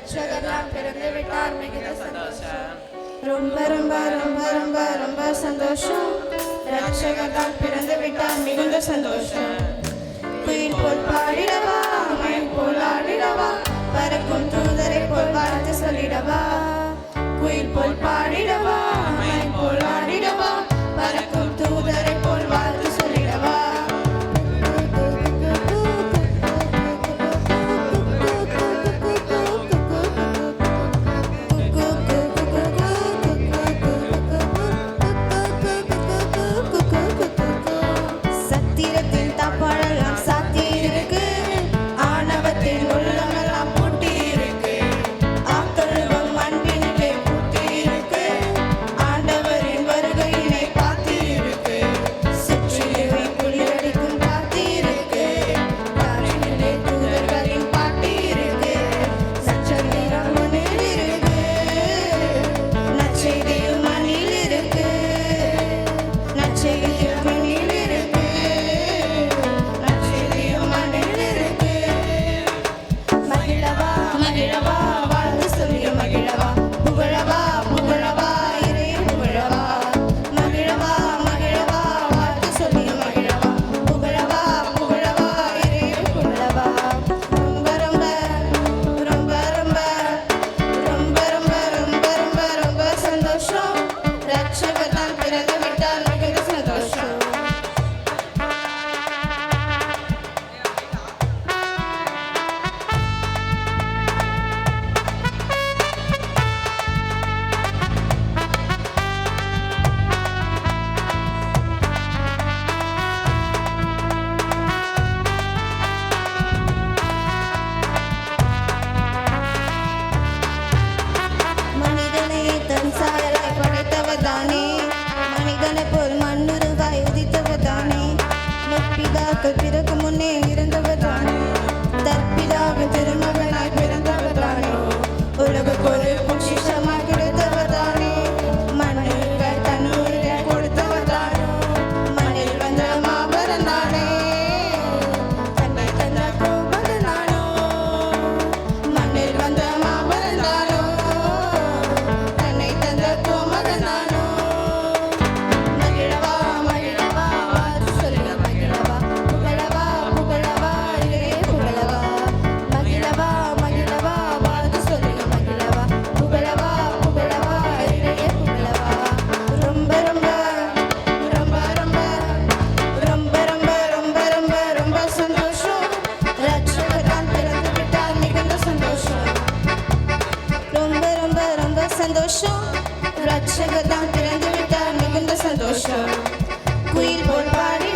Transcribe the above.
ரட்சகர்லாம் பிறந்து விட்டார் மிகுந்த சந்தோஷம். ரொம்ப ரொம்ப ரொம்ப ரொம்ப ரொம்ப சந்தோஷம். ரட்சகர்லாம் பிறந்து விட்டார் மிகுந்த சந்தோஷம். குயில் போல் பாடிடவா, மயில் போல் ஆடிடவா, பறக்கும் தூதரை போல் வாழ்த்து சொல்லிடவா. குயில் போல் பாடிடவா, மயில் போல் ஆடிடவா, பறக்கும் தூதரை போல் வாழ்த்து சொல்லிடவா. சத்திரத்தின் தாப்பாளெல்லாம் சாத்தி இருக்கு, ஆணவத்தின் உள்ளமெல்லாம் பூட்டி இருக்கு, ஆக்கழுவும் அன்பினிலே பூட்டி இருக்கு, ஆண்டவரின் வருகையினை பார்த்து இருக்கு, சுற்றிலுமே குளிரடிக்கும் காத்து இருக்கு, காற்றினிலே தூதர்களின் பாட்டு இருக்கு, நட்சத்திரம் மண்ணில் இருக்கு, நற்செய்தியும் மண்ணில் இருக்கு, நற்செய்தியும் மண்ணில் இருக்கு, நற்செய்தியும் மண்ணில் இருக்கு. மகிழவா மகிழவா வாழ்ந்து சொல்லி மகிழவா, புகழவா புகழவா இறை புகழவா. மகிழவா மகிழவா வாழ்த்து சொல்லி மகிழவா, புகழவா புகழவா இறை புகழவா. ரொம்ப ரொம்ப ரொம்ப ரொம்ப ரொம்ப ரொம்ப ரொம்ப ரொம்ப ரொம்ப சந்தோஷம். ரட்சகர் தான் பிறந்து விட்டார் மிகுந்த சந்தோஷம். மனிதனை தன் சாயலாய் படைத்தவர் தானே, மனிதனை போல் மண்ணுருவாய் உதித்தவர் தானே, முற்பிதாக்கள் பிறகு முன்னே இருந்தவர் தானே, தற்பிதாவின் திருமகனாய் பிறந்தவர் தானே, உலகுக்கு ஒரு பொக்கிஷமாய் கிடைத்தவர் தானே, மண்ணுக்கு தன் உயிரை கொடுத்தவர் தானே, மண்ணில் வந்த மாபெரும் தானே, தன்னை தந்த கோபகன் தானோ, மண்ணில் வந்த மாபெரும் தானோ, தன்னை தந்த கோமகன் தானோ. மகிழவா மகிழவா வாழ்த்து சொல்லிட மகிழவா, புகழவா புகழவா இறை புகழவா. மகிழவா மகிழவா வாழ்த்து சொல்லிட மகிழவா, புகழவா புகழவா இறை புகழவா. ரொம்ப ரொம்ப ரொம்ப ரொம்ப ரொம்ப ரொம்ப ரொம்ப ரொம்ப ரொம்ப சந்தோஷம். ரட்சகர் தான் பிறந்து விட்டார் மிகுந்த சந்தோஷம். ரொம்ப ரொம்ப ரொம்ப சந்தோஷம். ரட்சகர் தான் பிறந்து விட்டார் மிகுந்த சந்தோஷம். குயில் போல் பாடி